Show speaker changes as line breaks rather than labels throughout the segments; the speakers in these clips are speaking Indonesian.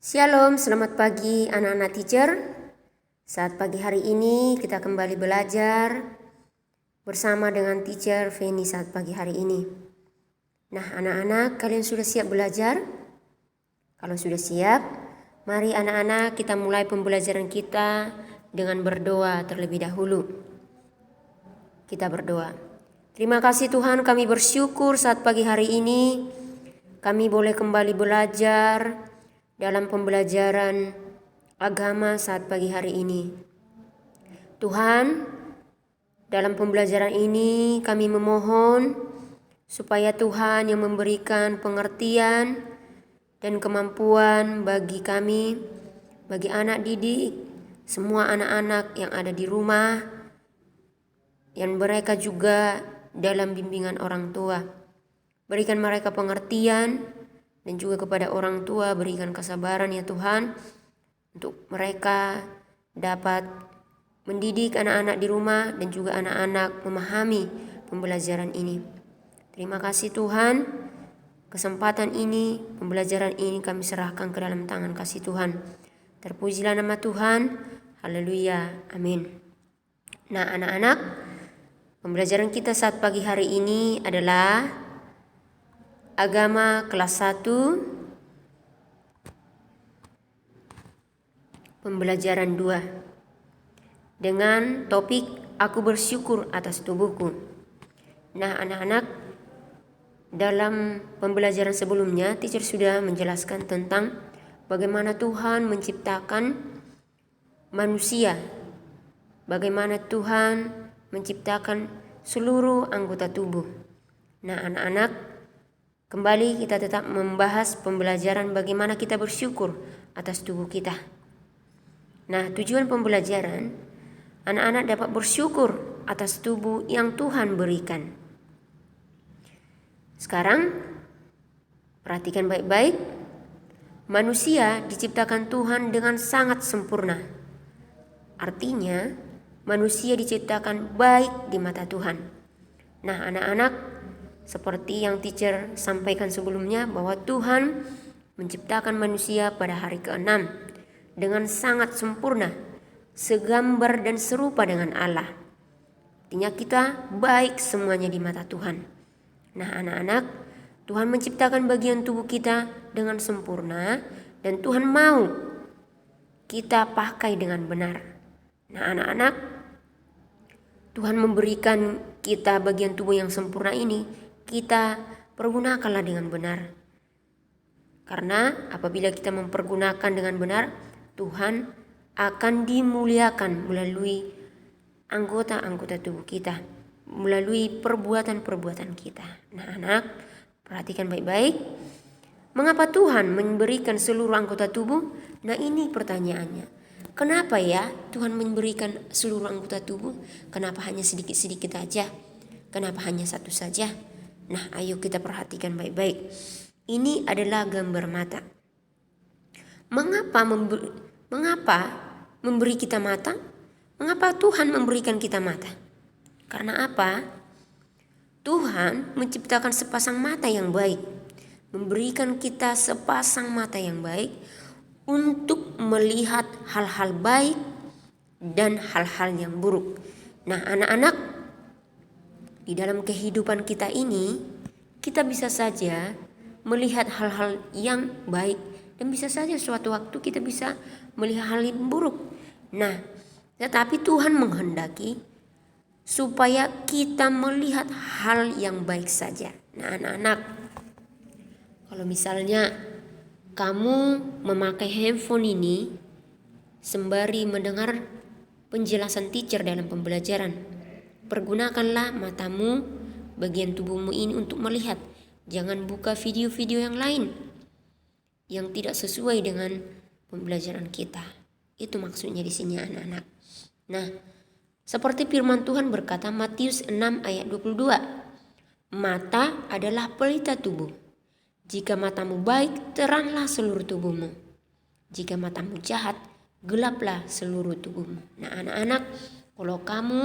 Shalom, selamat pagi anak-anak teacher. Saat pagi hari ini kita kembali belajar bersama dengan teacher Feni saat pagi hari ini. Nah anak-anak, kalian sudah siap belajar? Kalau sudah siap, mari anak-anak kita mulai pembelajaran kita dengan berdoa terlebih dahulu. Kita berdoa. Terima kasih Tuhan, kami bersyukur saat pagi hari ini kami boleh kembali belajar dalam pembelajaran agama saat pagi hari ini. Tuhan, dalam pembelajaran ini kami memohon supaya Tuhan yang memberikan pengertian dan kemampuan bagi kami, bagi anak didik, semua anak-anak yang ada di rumah, yang mereka juga dalam bimbingan orang tua. Berikan mereka pengertian dan juga kepada orang tua berikan kesabaran ya Tuhan untuk mereka dapat mendidik anak-anak di rumah dan juga anak-anak memahami pembelajaran ini. Terima kasih Tuhan, kesempatan ini, pembelajaran ini kami serahkan ke dalam tangan kasih Tuhan. Terpujilah nama Tuhan, haleluya, amin. Nah anak-anak, pembelajaran kita saat pagi hari ini adalah agama kelas 1, pembelajaran 2 dengan topik aku bersyukur atas tubuhku. Nah anak-anak, dalam pembelajaran sebelumnya teacher sudah menjelaskan tentang bagaimana Tuhan menciptakan manusia, bagaimana Tuhan menciptakan seluruh anggota tubuh. Nah anak-anak, kembali kita tetap membahas pembelajaran bagaimana kita bersyukur atas tubuh kita. Nah, tujuan pembelajaran, anak-anak dapat bersyukur atas tubuh yang Tuhan berikan. Sekarang, perhatikan baik-baik. Manusia diciptakan Tuhan dengan sangat sempurna. Artinya, manusia diciptakan baik di mata Tuhan. Nah, anak-anak, seperti yang teacher sampaikan sebelumnya bahwa Tuhan menciptakan manusia pada hari ke-6 dengan sangat sempurna, segambar dan serupa dengan Allah. Artinya kita baik semuanya di mata Tuhan. Nah anak-anak, Tuhan menciptakan bagian tubuh kita dengan sempurna dan Tuhan mau kita pakai dengan benar. Nah anak-anak, Tuhan memberikan kita bagian tubuh yang sempurna ini, kita pergunakanlah dengan benar. Karena apabila kita mempergunakan dengan benar, Tuhan akan dimuliakan melalui anggota-anggota tubuh kita, melalui perbuatan-perbuatan kita. Nah anak, perhatikan baik-baik. Mengapa Tuhan memberikan seluruh anggota tubuh? Nah ini pertanyaannya. Kenapa ya Tuhan memberikan seluruh anggota tubuh? Kenapa hanya sedikit-sedikit aja? Kenapa hanya satu saja? Nah ayo kita perhatikan baik-baik. Ini adalah gambar mata. Mengapa memberi kita mata? Mengapa Tuhan memberikan kita mata? Karena apa? Tuhan menciptakan sepasang mata yang baik, memberikan kita sepasang mata yang baik untuk melihat hal-hal baik dan hal-hal yang buruk. Nah anak-anak, di dalam kehidupan kita ini, kita bisa saja melihat hal-hal yang baik dan bisa saja suatu waktu kita bisa melihat hal yang buruk. Nah, tetapi Tuhan menghendaki supaya kita melihat hal yang baik saja. Nah, anak-anak, kalau misalnya kamu memakai handphone ini sembari mendengar penjelasan teacher dalam pembelajaran, pergunakanlah matamu, bagian tubuhmu ini untuk melihat. Jangan buka video-video yang lain yang tidak sesuai dengan pembelajaran kita. Itu maksudnya di sini anak-anak. Nah, seperti firman Tuhan berkata Matius 6 ayat 22. Mata adalah pelita tubuh. Jika matamu baik, teranglah seluruh tubuhmu. Jika matamu jahat, gelaplah seluruh tubuhmu. Nah, anak-anak, kalau kamu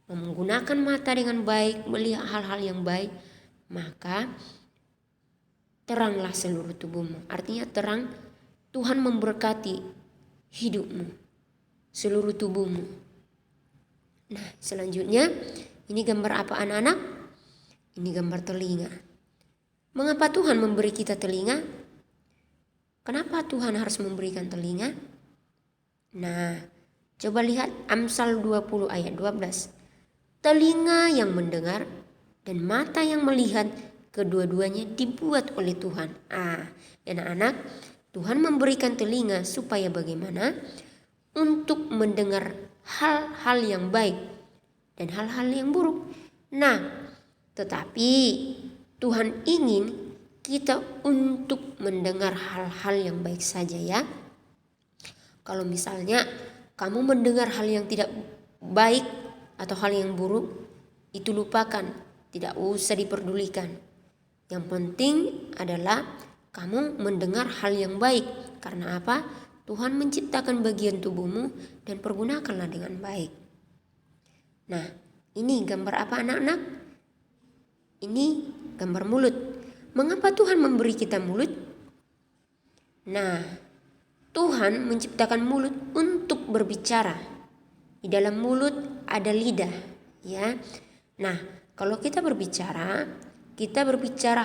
menggunakan mata dengan baik, melihat hal-hal yang baik, maka teranglah seluruh tubuhmu. Artinya terang Tuhan memberkati hidupmu, seluruh tubuhmu. Nah, selanjutnya ini gambar apa anak-anak? Ini gambar telinga. Mengapa Tuhan memberi kita telinga? Kenapa Tuhan harus memberikan telinga? Nah, coba lihat Amsal 20 ayat 12. Telinga yang mendengar dan mata yang melihat, kedua-duanya dibuat oleh Tuhan. Anak-anak, Tuhan memberikan telinga supaya bagaimana? Untuk mendengar hal-hal yang baik dan hal-hal yang buruk. Nah, tetapi Tuhan ingin kita untuk mendengar hal-hal yang baik saja ya. Kalau misalnya kamu mendengar hal yang tidak baik atau hal yang buruk, itu lupakan, tidak usah diperdulikan. Yang penting adalah kamu mendengar hal yang baik. Karena apa? Tuhan menciptakan bagian tubuhmu dan pergunakanlah dengan baik. Nah, ini gambar apa anak-anak? Ini gambar mulut. Mengapa Tuhan memberi kita mulut? Nah, Tuhan menciptakan mulut untuk berbicara. Di dalam mulut ada lidah, ya. Nah, kalau kita berbicara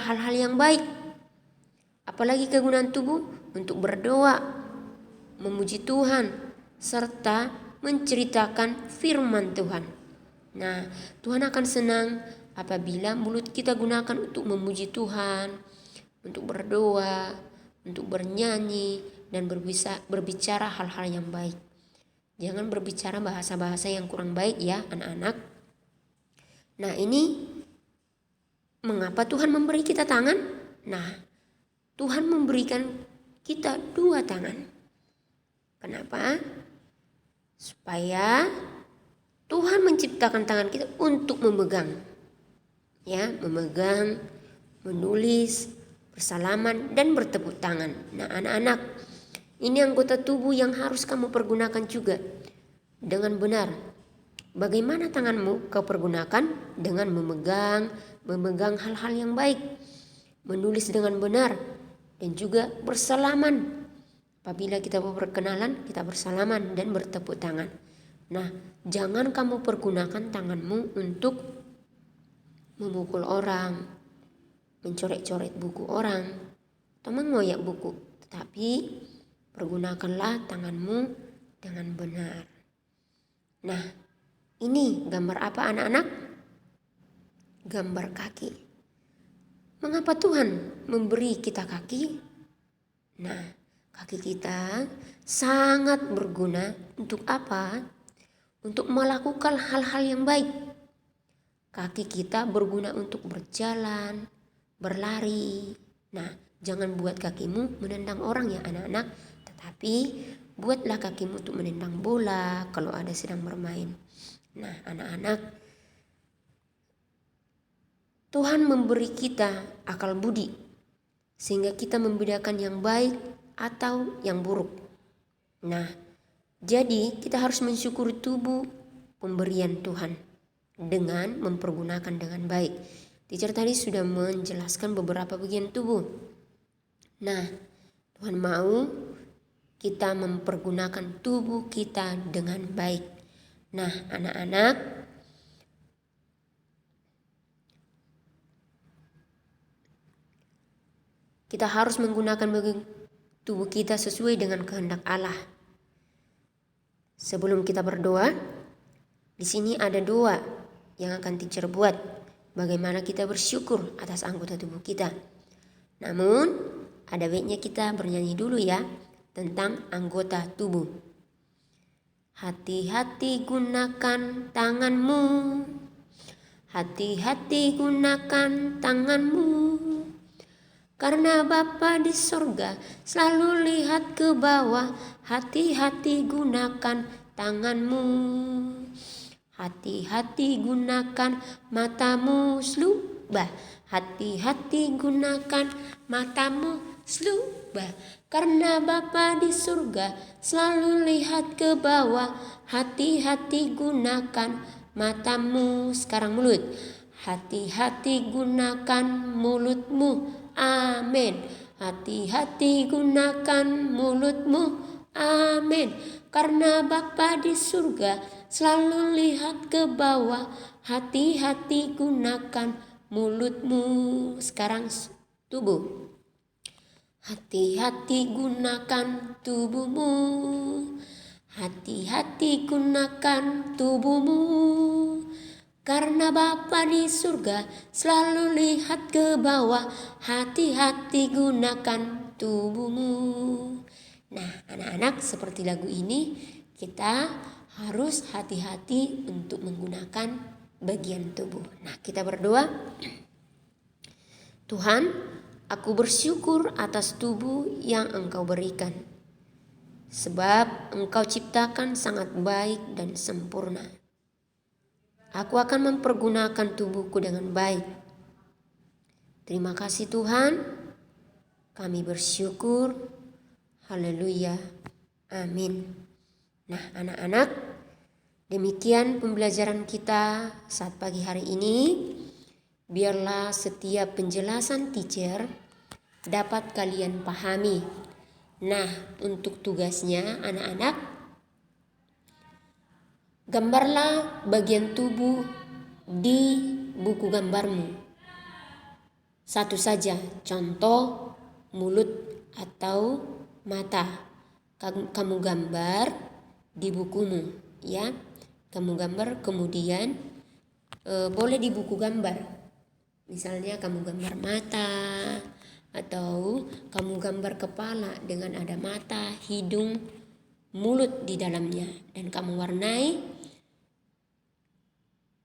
hal-hal yang baik. Apalagi kegunaan tubuh untuk berdoa, memuji Tuhan, serta menceritakan firman Tuhan. Nah, Tuhan akan senang apabila mulut kita gunakan untuk memuji Tuhan, untuk berdoa, untuk bernyanyi, dan berbicara hal-hal yang baik. Jangan berbicara bahasa-bahasa yang kurang baik ya anak-anak. Nah, ini mengapa Tuhan memberi kita tangan? Nah, Tuhan memberikan kita 2 tangan. Kenapa? Supaya Tuhan menciptakan tangan kita untuk memegang. Ya, memegang, menulis, bersalaman, dan bertepuk tangan. Nah, anak-anak, ini anggota tubuh yang harus kamu pergunakan juga dengan benar. Bagaimana tanganmu kau pergunakan? Dengan memegang hal-hal yang baik, menulis dengan benar, dan juga bersalaman. Apabila kita berkenalan, kita bersalaman dan bertepuk tangan. Nah, jangan kamu pergunakan tanganmu untuk memukul orang, mencoret-coret buku orang, atau mengoyak buku. Tetapi pergunakanlah tanganmu dengan benar. Nah, ini gambar apa anak-anak? Gambar kaki. Mengapa Tuhan memberi kita kaki? Nah, kaki kita sangat berguna untuk apa? Untuk melakukan hal-hal yang baik. Kaki kita berguna untuk berjalan, berlari. Nah, jangan buat kakimu menendang orang ya anak-anak, tetapi buatlah kakimu untuk menendang bola kalau ada sedang bermain. Nah, anak-anak, Tuhan memberi kita akal budi sehingga kita membedakan yang baik atau yang buruk. Nah, jadi kita harus mensyukuri tubuh pemberian Tuhan dengan mempergunakan dengan baik. Teacher tadi sudah menjelaskan beberapa bagian tubuh. Nah, Tuhan mau kita mempergunakan tubuh kita dengan baik. Nah, anak-anak, kita harus menggunakan bagian tubuh kita sesuai dengan kehendak Allah. Sebelum kita berdoa, di sini ada doa yang akan teacher buat. Bagaimana kita bersyukur atas anggota tubuh kita. Namun, ada baiknya kita bernyanyi dulu ya tentang anggota tubuh. Hati-hati gunakan tanganmu. Hati-hati gunakan tanganmu. Karena Bapa di sorga selalu lihat ke bawah. Hati-hati gunakan tanganmu. Hati-hati gunakan matamu selubah. Hati-hati gunakan matamu selubah. Karena Bapa di surga selalu lihat ke bawah. Hati-hati gunakan matamu. Sekarang mulut. Hati-hati gunakan mulutmu. Amin. Hati-hati gunakan mulutmu, amin. Karena Bapa di surga selalu lihat ke bawah. Hati-hati gunakan mulutmu. Sekarang tubuh. Hati-hati gunakan tubuhmu. Hati-hati gunakan tubuhmu. Karena Bapa di surga selalu lihat ke bawah. Hati-hati gunakan tubuhmu. Nah, anak-anak, seperti lagu ini kita harus hati-hati untuk menggunakan bagian tubuh. Nah, kita berdoa. Tuhan, aku bersyukur atas tubuh yang Engkau berikan. Sebab Engkau ciptakan sangat baik dan sempurna. Aku akan mempergunakan tubuhku dengan baik. Terima kasih Tuhan. Kami bersyukur. Haleluya. Amin. Nah, anak-anak, demikian pembelajaran kita saat pagi hari ini. Biarlah setiap penjelasan teacher dapat kalian pahami. Nah, untuk tugasnya anak-anak, gambarlah bagian tubuh di buku gambarmu. Satu saja, contoh mulut atau mata. Kamu gambar di bukumu, ya. Kamu gambar, kemudian boleh di buku gambar. Misalnya kamu gambar mata, atau kamu gambar kepala dengan ada mata, hidung, mulut di dalamnya, dan kamu warnai.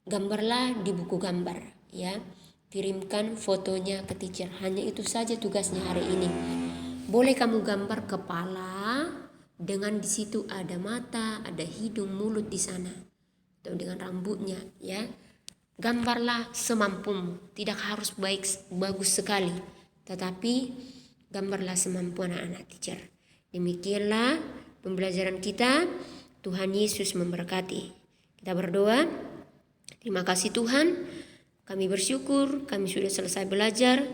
Gambarlah di buku gambar, ya. Kirimkan fotonya ke teacher. Hanya itu saja tugasnya hari ini. Boleh kamu gambar kepala dengan di situ ada mata, ada hidung, mulut di sana, atau dengan rambutnya, ya. Gambarlah semampumu, tidak harus bagus sekali, tetapi gambarlah semampu anak-anak teacher. Demikianlah pembelajaran kita. Tuhan Yesus memberkati. Kita berdoa. Terima kasih Tuhan, kami bersyukur kami sudah selesai belajar.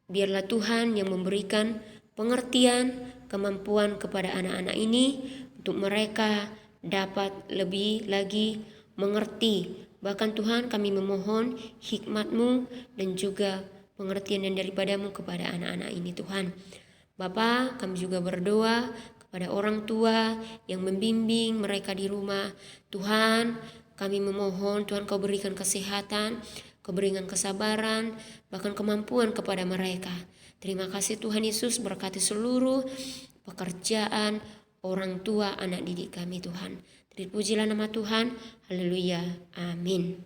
Biarlah Tuhan yang memberikan pengertian, kemampuan kepada anak-anak ini untuk mereka dapat lebih lagi mengerti. Bahkan Tuhan, kami memohon hikmat-Mu dan juga pengertian yang daripadamu kepada anak-anak ini Tuhan. Bapa, kami juga berdoa kepada orang tua yang membimbing mereka di rumah. Tuhan, kami memohon Tuhan Kau berikan kesehatan, Kau berikan kesabaran, bahkan kemampuan kepada mereka. Terima kasih Tuhan Yesus, berkati seluruh pekerjaan orang tua anak didik kami Tuhan. Terpujilah nama Tuhan. Haleluya. Amin.